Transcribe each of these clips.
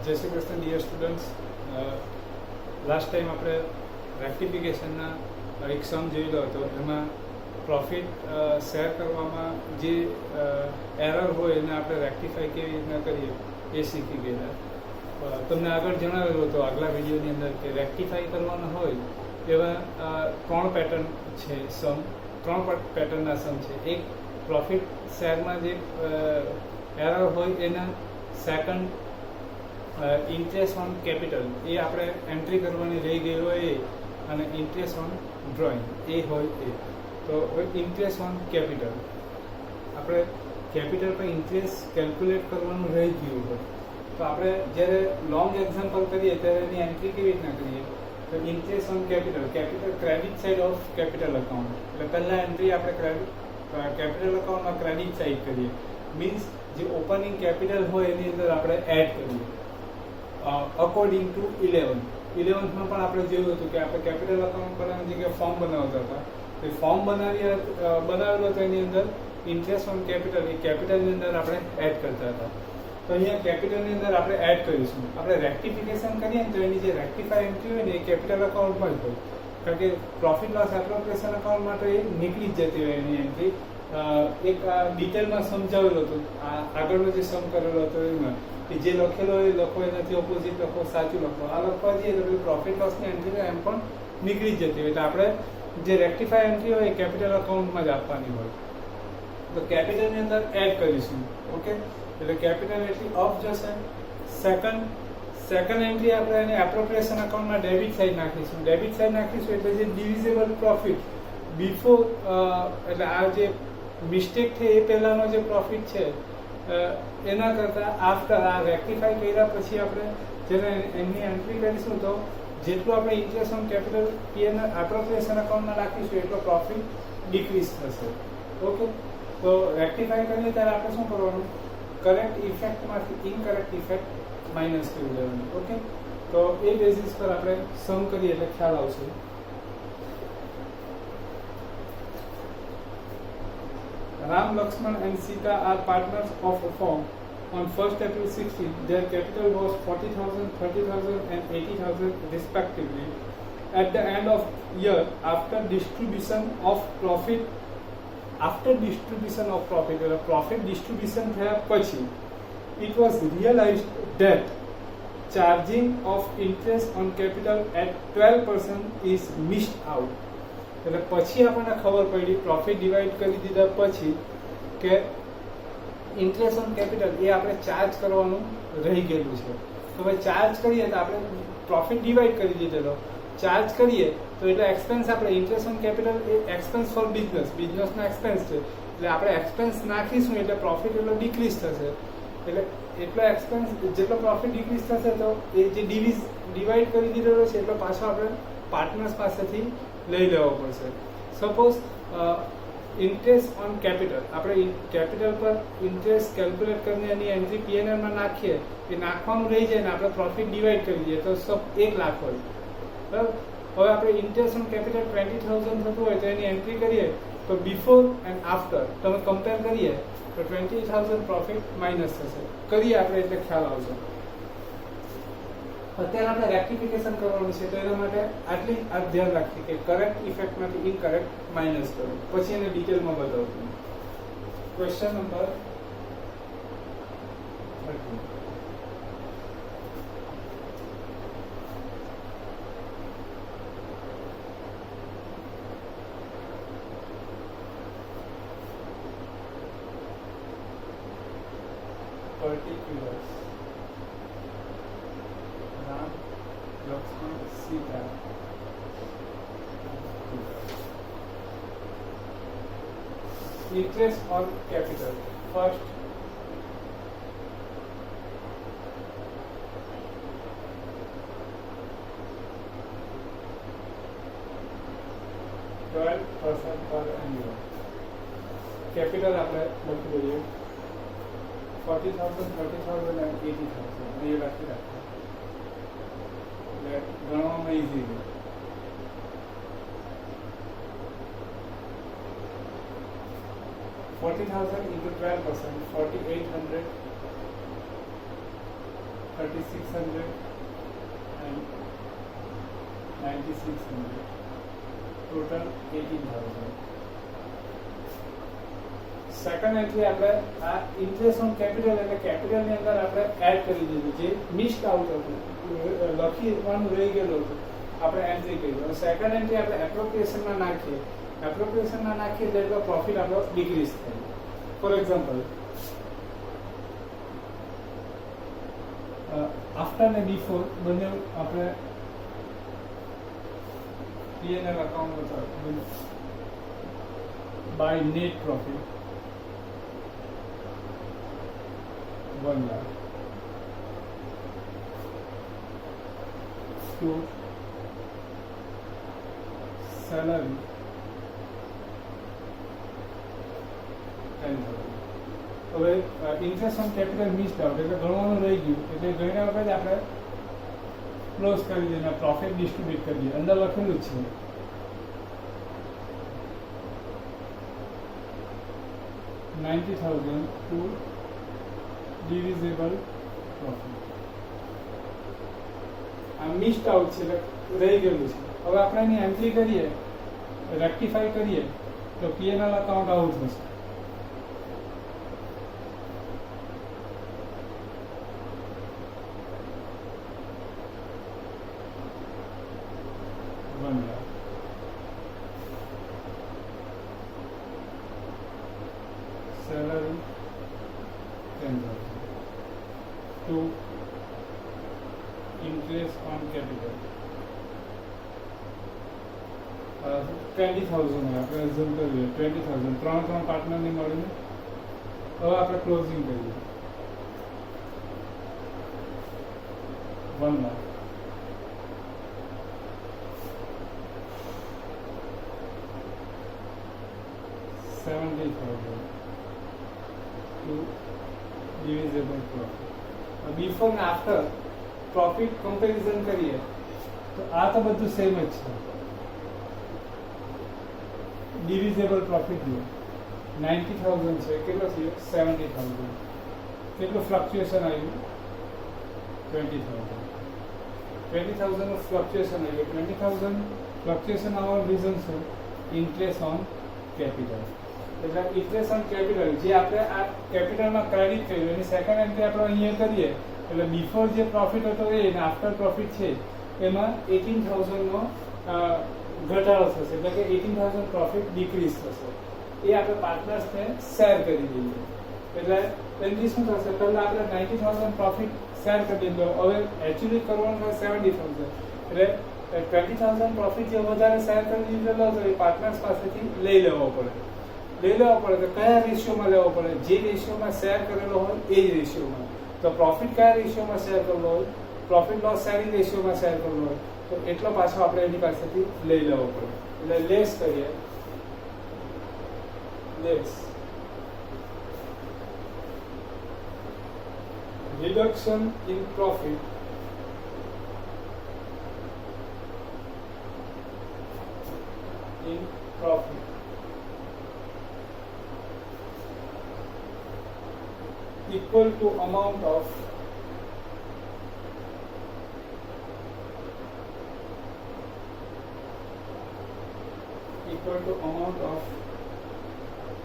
જય Shri Krishna dear students. Last time આપણે રેક્ટિફિકેશનના એક સમ જોયેલો હતો. એમાં પ્રોફિટ શેર કરવામાં જે એરર હોય એને આપણે રેક્ટિફાઈ કેવી રીતના કરીએ એ શીખી ગયેલા. તમને આગળ જણાવેલું હતું આગલા વિડીયોની અંદર કે રેક્ટિફાઈ કરવાનો હોય એવા ત્રણ પેટર્ન છે સમ, ત્રણ પેટર્નના સમ છે. એક પ્રોફિટ શેરમાં જે એરર હોય એના સેકન્ડ ઇન્ટરેસ્ટ ઓન કેપિટલ એ આપણે એન્ટ્રી કરવાની રહી ગઈ હોય એ, અને ઇન્ટરેસ્ટ ઓન ડ્રોઈંગ એ હોય એ. તો ઇન્ટરેસ્ટ ઓન કેપિટલ આપણે કેપિટલ પર ઇન્ટરેસ્ટ કેલ્ક્યુલેટ કરવાનું રહી ગયું હોય તો આપણે જ્યારે લોંગ એક્ઝામ્પલ કરીએ ત્યારે એની એન્ટ્રી કેવી રીતના કરીએ? તો interest on capital credit side of capital account, એટલે પહેલાં એન્ટ્રી આપણે કેપિટલ અકાઉન્ટમાં ક્રેડિટ સાઇડ કરીએ. મીન્સ જે ઓપનિંગ કેપિટલ હોય એની અંદર આપણે એડ કરીએ અકોર્ડિંગ ટુ 11માં પણ આપણે જોયું હતું કે આપણે કેપિટલ અકાઉન્ટ બનાવવાની જગ્યાએ ફોર્મ બનાવતા હતા. તો ફોર્મ બનાવેલો હતો એની અંદર ઇન્ટરેસ્ટ ઓન કેપિટલ એ કેપિટલની અંદર આપણે એડ કરતા હતા. તો અહીંયા કેપિટલની અંદર આપણે એડ કરીશું. આપણે રેક્ટિફિકેશન કરીએ ને તો એની જે રેક્ટિફાઈ એન્ટ્રી હોય ને એ કેપિટલ અકાઉન્ટમાં જ હોય, કારણ કે પ્રોફિટ લોસ એપ્રોપ્રિએશન અકાઉન્ટમાં તો એ નીકળી જ જતી હોય એની એન્ટ્રી. એક ડિટેલમાં સમજાવેલો હતો આગળનો જે સમ કરેલો હતો એમાં કે જે લખેલો હોય એ લખો, એનાથી ઓપોઝિટ લખો, સાચું લખો. આ લખવા જઈએ તો પ્રોફિટ લોસની એન્ટ્રી એમ પણ નીકળી જ જતી હોય. એટલે આપણે જે રેક્ટિફાઈ એન્ટ્રી હોય એ કેપિટલ અકાઉન્ટમાં જ આપવાની હોય. તો કેપિટલની અંદર એડ કરીશું. ઓકે, એટલે કેપિટલ એન્ટ્રી ઓફ જશે. સેકન્ડ એન્ટ્રી આપણે એને એપ્રોપ્રિએશન અકાઉન્ટમાં ડેબિટ સાઇડ નાખીશું. ડેબિટ સાઇડ નાખીશું એટલે જે ડિવિઝેબલ પ્રોફિટ બિફોર, એટલે આ જે મિસ્ટેક છે એ પહેલાંનો જે પ્રોફિટ છે એના કરતાં આફ્ટર આ રેક્ટિફાઈ કર્યા પછી આપણે જેને એની એન્ટ્રી કરીશું તો જેટલું આપણે interest on capital PNR appropriation અકાઉન્ટમાં નાખીશું એટલો પ્રોફિટ ડિક્રીઝ થશે. ઓકે, તો રેક્ટિફાઈ કરીએ ત્યારે આપણે શું કરવાનું? કરેક્ટ ઇફેક્ટમાંથી ઇનકરેક્ટ ઇફેક્ટ માઇનસ કરી દેવાનું. ઓકે, તો એ બેઝિસ પર આપણે સમ કરીએ એટલે ખ્યાલ આવશે. Ram, Lakshman and Sita are partners of a firm. On 1st April 16, their capital was 40,000, 30,000 and 80,000 respectively. At the end of year, after distribution of profit, profit distribution થયા પછી, it was realized that charging of interest on capital at 12% is missed out. એટલે પછી આપણને ખબર પડી profit divide કરી દીધા પછી કે ઇન્ટરેસ્ટ ઓન કેપિટલ એ આપણે ચાર્જ કરવાનું રહી ગયેલું છે. તો હવે ચાર્જ કરીએ તો આપણે પ્રોફિટ ડિવાઈડ કરી દીધેલો, ચાર્જ કરીએ તો એટલે એક્સપેન્સ આપણે ઇન્ટરેસ્ટ ઓન કેપિટલ એ એક્સપેન્સ ફોર બિઝનેસનો એક્સપેન્સ છે. એટલે આપણે એક્સપેન્સ નાખીશું એટલે પ્રોફિટ એટલો ડિક્રીઝ થશે. એટલે એટલો એક્સપેન્સ જેટલો પ્રોફિટ ડિક્રીઝ થશે તો એ જે ડિવાઈડ કરી દીધેલો છે એટલો પાછો આપણે પાર્ટનર્સ પાસેથી લઈ લેવો પડશે. સપોઝ ઇન્ટરેસ્ટ ઓન કેપિટલ આપણે કેપિટલ પર ઇન્ટરેસ્ટ કેલ્ક્યુલેટ કરીને એની એન્ટ્રી પીએનઆરમાં નાખીએ, એ નાખવાનું રહી જાય ને આપણે પ્રોફિટ ડિવાઈડ કરી દઈએ તો 1 લાખ હોય. બરાબર, હવે આપણે ઇન્ટરેસ્ટ ઓન કેપિટલ 20,000 થતું હોય તો એની એન્ટ્રી કરીએ તો બિફોર એન્ડ આફ્ટર તમે કમ્પેર કરીએ તો 20,000 પ્રોફિટ માઇનસ થશે. કરીએ આપણે એટલે ખ્યાલ આવશે. અત્યારે આપણે રેક્ટિફિકેશન કરવાનું છે તો એના માટે આટલી આ ધ્યાન રાખીએ કે કરેક્ટ ઇફેક્ટમાંથી ઇનકરેક્ટ માઇનસ કરો, પછી એને ડિટેલમાં બતાવું. Question number 13. Particulars. Ram, Lakshman, Sita. Interest on capital. First, %12 per annum. Capital આપણે લખી દઈએ 40,000, 30,000 and 80,000. એ લખી રાખો એટલે ગણવામાં ઈઝી છે. 40,000 into 12%, 4,800, 3600 and 9600, total 18,000. Second entry આપણે આ ઇન્ટરેસ્ટ ઓન કેપિટલ એટલે કેપિટલની અંદર આપણે એડ કરી દીધું, જે મિસ્ડ આઉટ હતું, લખવાનું રહી ગયેલું હતું, આપણે એન્ટ્રી કરી. હવે સેકન્ડ એન્ટ્રી આપણે એપ્રોપ્રિએશનમાં નાખીએ, એપ્રોપ્રિએશનમાં નાખીએ એટલે પ્રોફિટ આપણો ડિક્રીઝ થાય. ફોર એક્ઝામ્પલ, આફ્ટર ને બિફોર બંને આપણે P&L account by net profit 1 lakh to salary 10,000. હવે interest on capital missed out એટલે ગણવાનું રહી ગયું, એટલે ગણ્યા વખત આપણે ક્લોઝ કરી દઈએ, પ્રોફિટ ડિસ્ટ્રીબ્યુટ કરી દઈએ. અંદર લખેલું જ છે 90,000 to divisible profit. આ મિસ્ડ આઉટ છે એટલે રહી ગયેલું છે. હવે આપણે એની એન્ટ્રી કરીએ, રેક્ટિફાઈ કરીએ તો P&L અકાઉન્ટ આવું થશે. Salary 10,000 to interest on capital 20,000 આપણે ઝૂમ કરીએ 20,000 ત્રણ પાર્ટનરની મળીને. હવે આપણે ક્લોઝિંગ કરીએ 1 lakh. $70,000 to divisible profit. Before ને આફ્ટર પ્રોફિટ કમ્પેરિઝન કરીએ તો આ તો બધું સેમ જ છે. ડિવિઝેબલ પ્રોફિટ જો 90,000 છે, કેટલો થયો 70,000. કેટલું ફ્લક્ચ્યુએશન આવ્યું 20,000 નું ફ્લક્ચ્યુએશન આવ્યું. 20,000 ફ્લક્ચ્યુએશન આવવાનું રીઝન શું? Interest on capital. એટલે ઇન્ટરેસ્ટ ઓન કેપિટલ જે આપણે આ કેપિટલમાં ક્રેડિટ કર્યું એની સેકન્ડ એન્ટ્રી આપણે અહીંયા કરીએ એટલે બિફોર જે પ્રોફિટ હતો એ અને આફ્ટર પ્રોફિટ છે એમાં 18,000 નો ઘટાડો થશે, એટલે કે 18,000 પ્રોફિટ ડિક્રીઝ થશે. એ આપણે પાર્ટનર્સને શેર કરી દઈએ. એટલે એની શું થશે? પહેલા આપણે 90,000 પ્રોફિટ શેર કરી દીધો, હવે એકચ્યુઅલી કરવાનું થાય 70,000. એટલે 20,000 પ્રોફિટ જે વધારે શેર કરી દીધેલો હતો એ પાર્ટનર્સ પાસેથી લઈ લેવો પડે. તો કયા રેશિયોમાં લેવો પડે? જે રેશિયોમાં શેર કરેલો હોય એ જ રેશિયોમાં. તો પ્રોફિટ કયા રેશિયોમાં શેર કરેલો હોય? પ્રોફિટ લોસ શેરિંગ રેશિયોમાં શેર કરેલો હોય તો એટલો પાછો આપણે એની પાસેથી લઈ લેવો પડે. એટલે લેસ કરીએ, less reduction in profit equal to amount of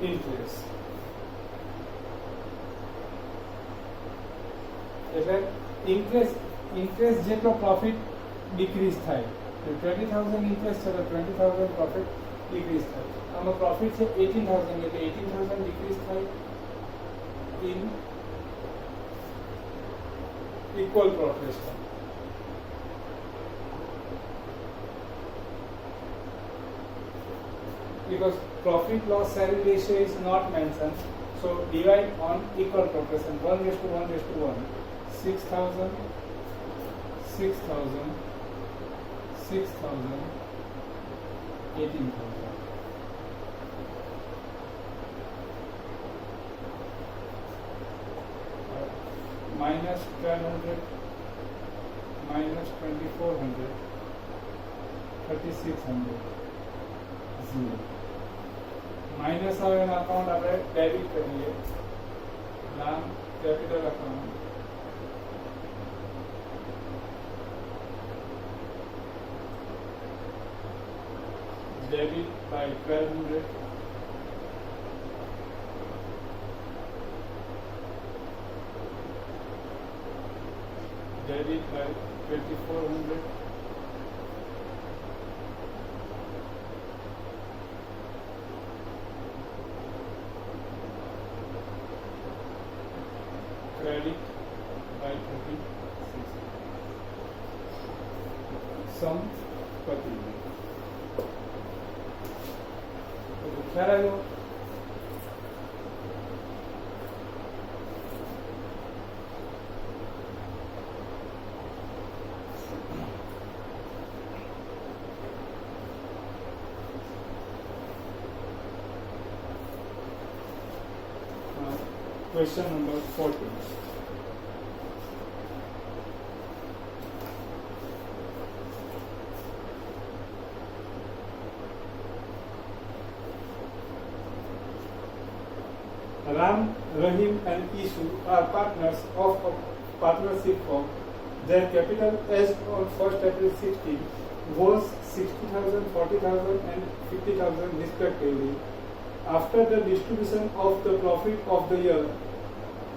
interest. એટલે ઇન્ટરેસ્ટ જેટલો પ્રોફિટ ડિક્રીઝ થાય તો 20,000 ઇન્ટરેસ્ટ છે તો 20,000 પ્રોફિટ ડિક્રીઝ થાય. આમાં પ્રોફિટ છે 18,000 એટલે 18,000 ડિક્રીઝ થાય in equal proportion. Because profit loss sharing ratio is not mentioned, so divide on equal proportion 1:1:1. 6,000, 6,000, 6,000, 18,000. minus 1,200, minus 2,400, 3,600, 0. Minus આવે એના અકાઉન્ટ આપણે ડેબિટ કરીએ. નામ capital account debit by 1200, debit by 2400, credit by 36. Sum पति तो ख्याल आयो question number 14. Ram, Rahim and Ishu are partners of a partnership firm. Their capital as on 1st April 16 was 60,000, 40,000 and 50,000 respectively. After the distribution of the profit of the year,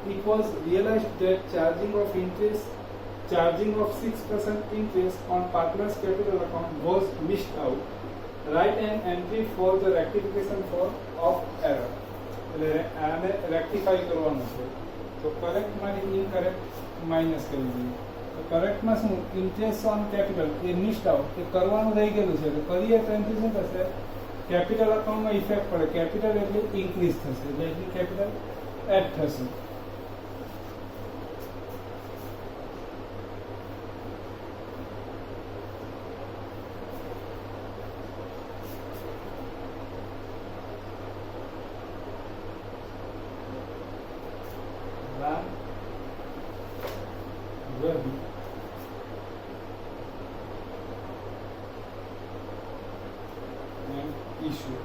it was realized that charging of 6% interest on partners' capital account was missed out. Write an entry for the rectification of error. એટલે આને rectify કરવાનું છે તો કરેક્ટમાંથી incorrect minus કરી દઈએ તો કરેક્ટમાં શું ઇન્ટરેસ્ટ ઓન કેપિટલ એ મિસ્ડ આઉટ એ કરવાનું રહી ગયેલું છે એટલે કરીએ તો એનાથી શું થશે કેપિટલ અકાઉન્ટમાં ઇફેક્ટ પડે કેપિટલ એટલે ઇન્ક્રીઝ થશે એટલે એટલી કેપિટલ એડ થશે issue.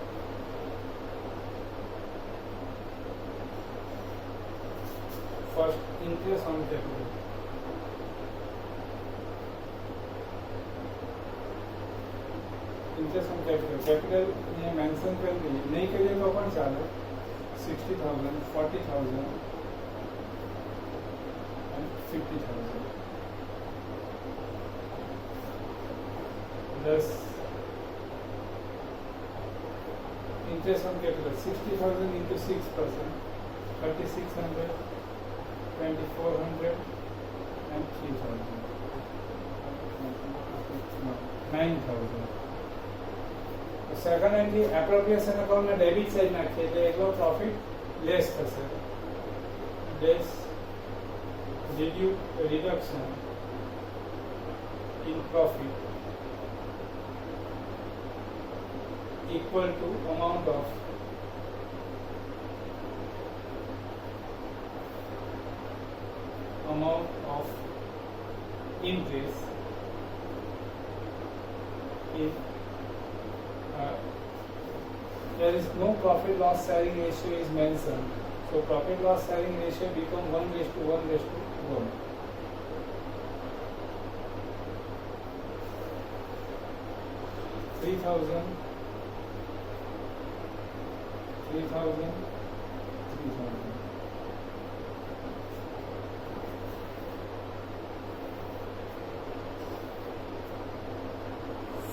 First, interest on capital. Interest on capital. Capital ये मेंशन कर दी नहीं करिए तो अपन चाले 60,000, 40,000 and 50,000. Thus, interest on capital 60,000 into 6%, 3,600, 2,400 and 3,000. 9,000. Second entry appropriation અકાઉન્ટના ડેબિટ સાઈડ નાખીએ એટલે એટલો પ્રોફિટ લેસ થશે less reduction in profit equal to amount of interest if there is no profit loss sharing ratio is mentioned, so profit loss sharing ratio become 1:1:1. 3,000, 3,000, 3,000.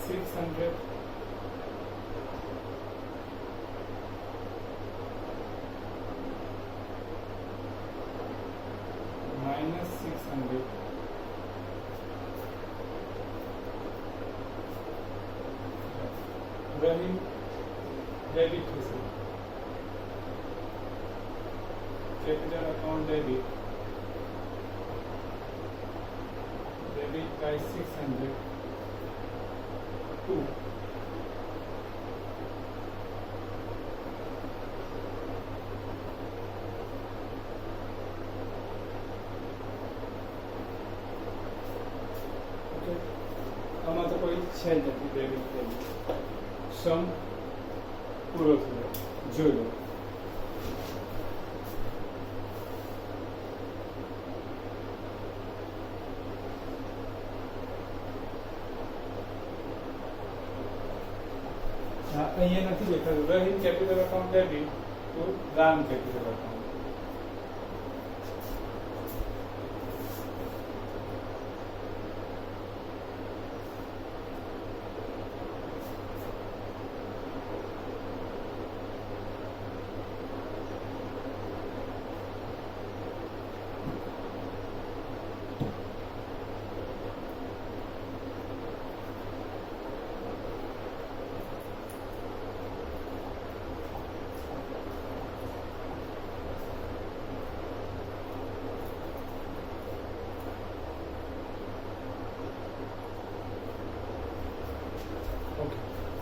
600, minus 600, Rahim debit receipt, capital account debit by 600 2. Okay. આમાં તો કોઈ છે જ નથી debit credit સમ પૂરો થયો જોઈ લો અહીંયા નથી દેખાતું Rahim capital account debit to Ram capital account.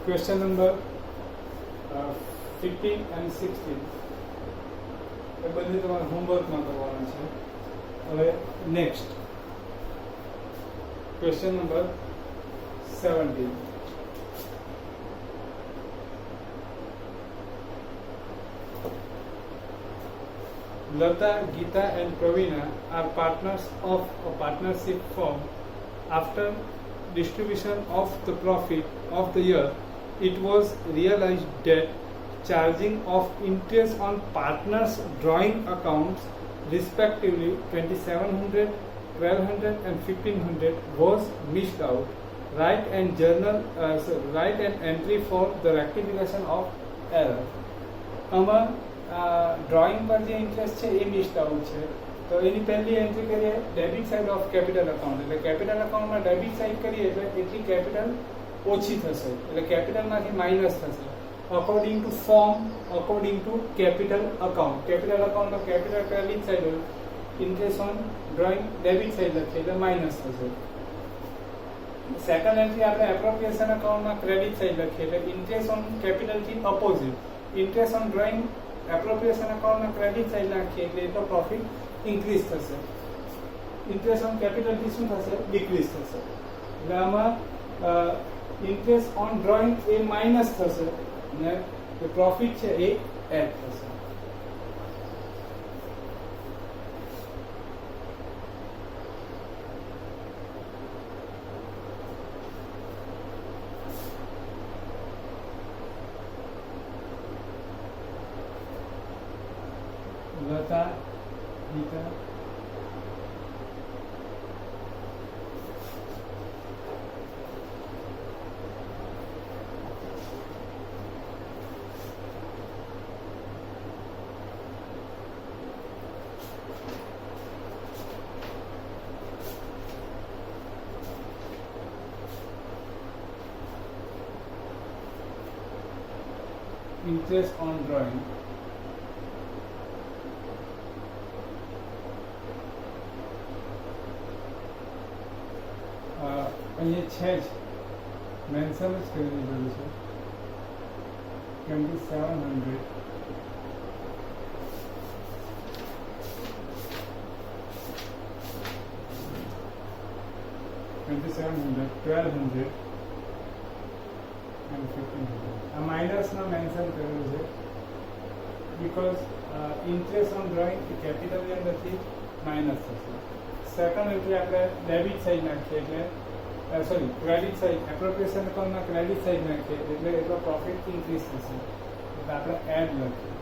Question number 15 and 16 એ બધું તમારે હોમવર્કમાં કરવાનું છે. હવે next question number 17. Lata, Geeta and Pravina are partners of a partnership firm. After distribution of the profit of the year, it was realized that charging of interest on partners' drawing accounts, respectively 2700, 1200 and 1500, was missed out. Write an entry for the rectification of error. આમાં drawing પર જે interest છે એ missed out છે, તો એની પહેલી entry કરીએ debit side of capital account. એટલે capital અકાઉન્ટમાં ડેબિટ સાઇડ કરીએ એટલે એટલી કેપિટલ ઓછી થશે, એટલે કેપિટલમાંથી માઇનસ થશે. According to form, according to capital account. Capital અકાઉન્ટમાં કેપિટલ ક્રેડિટ સાઇડ હોય, interest on drawing debit side લખીએ એટલે માઇનસ થશે. સેકન્ડ એન્ટ્રી આપણે એપ્રોપ્રિએશન અકાઉન્ટમાં ક્રેડિટ સાઇડ લખીએ એટલે ઇન્ટરેસ્ટ ઓન કેપિટલથી અપોઝિટ. ઇન્ટરેસ્ટ ઓન ડ્રોઈંગ એપ્રોપ્રિએશન અકાઉન્ટમાં ક્રેડિટ સાઇડ નાખીએ એટલે એટલો પ્રોફિટ ઇન્ક્રીઝ થશે. ઇન્ટરેસ્ટ ઓન કેપિટલથી શું થશે? ડિક્રીઝ થશે. એટલે આમાં interest on drawing A minus થશે અને જે પ્રોફિટ છે એ એડ થશે. Lata, Gita, interest on drawing. અહીંયા છે જ મેન્શન જ કરી દીધેલું છે 2700, 1200 and 1500. આ માઇનસમાં મેન્શન કરેલું છે બીકોઝ ઇન્ટરેસ્ટ ઓન ડ્રોઈંગ એ કેપિટલની અંદરથી માઇનસ થશે. સેકન્ડ એન્ટ્રી આપણે ડેબિટ સાઈડ નાખીએ એટલે સોરી ક્રેડિટ સાઇડ, એપ્રોપ્રિએશન અકાઉન્ટમાં ક્રેડિટ સાઇડ નાખીએ એટલે એટલો પ્રોફિટ ઇન્ક્રીઝ થશે. એટલે આપણે એડ લખીએ,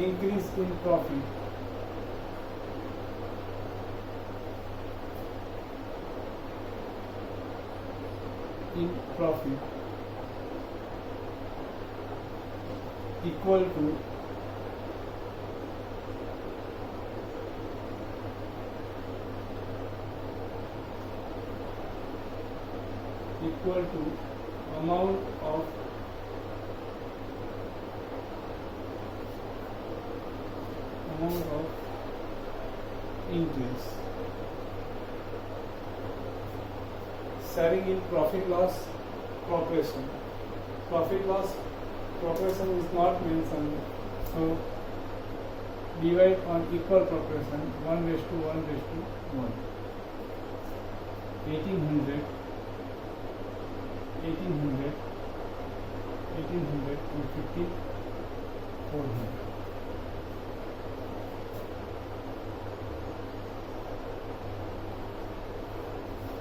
increase in profit equal to amount of interest. Sharing in profit loss proportion. Profit loss proportion is not mentioned, so divide on equal proportion 1:1:1. 1800 and 5400.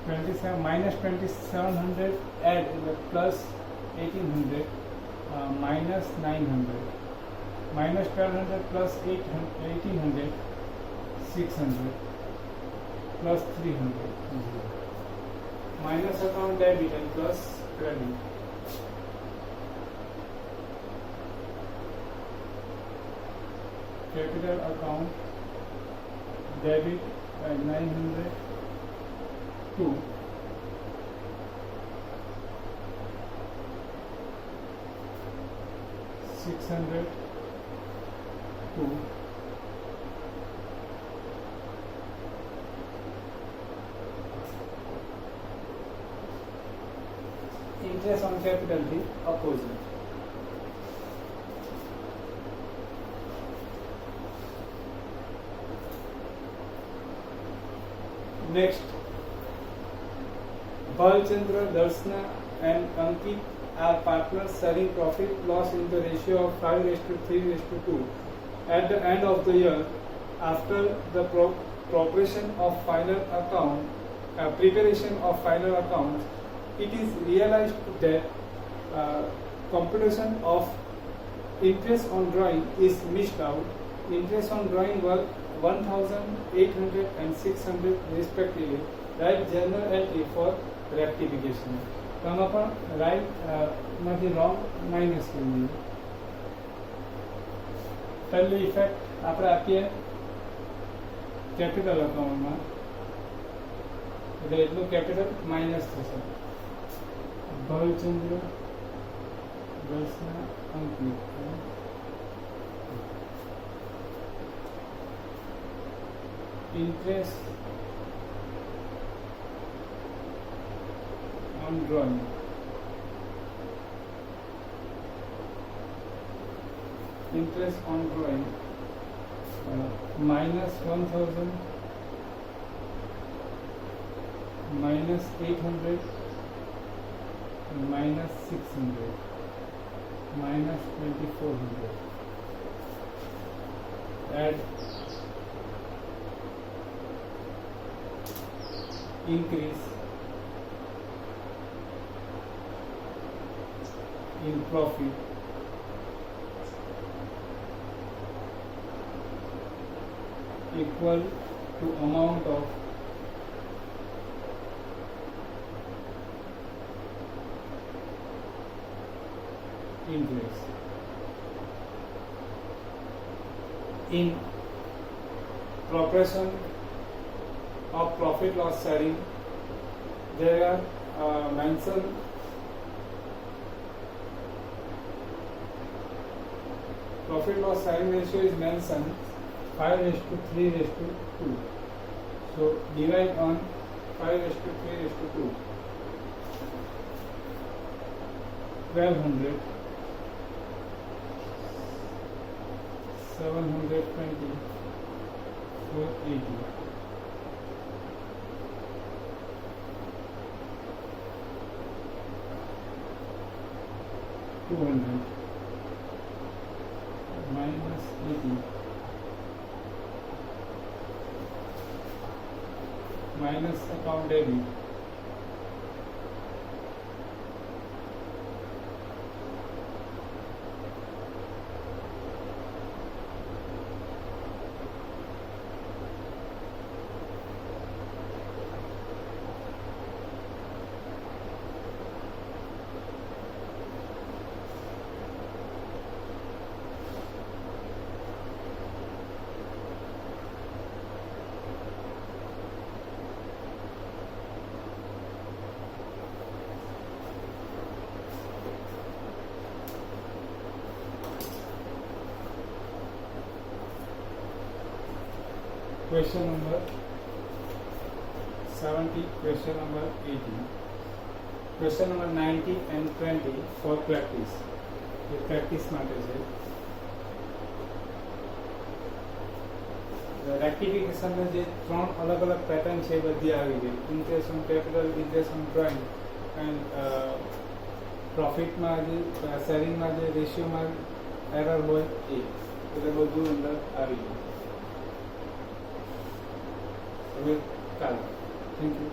27 minus 2700 add plus 1800 minus 900 minus 1200 plus 1800 600 plus 300 minus account debit and plus credit. Capital account debit 900 to $600 to interest on capital the opposite. Next, Balchandra, Darshana and Ankit are partners sharing profit loss in the ratio of 5:3:2 at the end of the year. After the preparation of final accounts, it is realized that computation of interest on drawing is missed out. Interest on drawing were 1,800 and 600 respectively. Write journal entry for rectification. તો આમાં પણ right માંથી wrong minus કરી દઈએ. પહેલી effect આપણે આપીએ capital અકાઉન્ટમાં, એટલે એટલું કેપિટલ માઇનસ થશે. ભવચંદ્ર, દર્શના, અંકિત. Interest on drawing minus 1,000 minus 800 minus 600 minus 2,400 add increase in profit equal to amount of interest. In preparation of profit loss sharing, there are mentioned profit loss sharing ratio is mentioned 5:3:2. So divide on 5:3:2. 1,200 720 480 200 minus 80 minus account debit Question number 70, question number 80, question number 90 and 20 for practice. ये practice માટે છે. Rectification જે ત્રણ અલગ અલગ pattern છે બધી આવી ગઈ. Interest on capital, interest on drawing and પ્રોફિટમાં જે શેરિંગમાં જે રેશિયોમાં એરર હોય એ એટલે બધું અંદર આવી ગયું. With Kal. Thank you.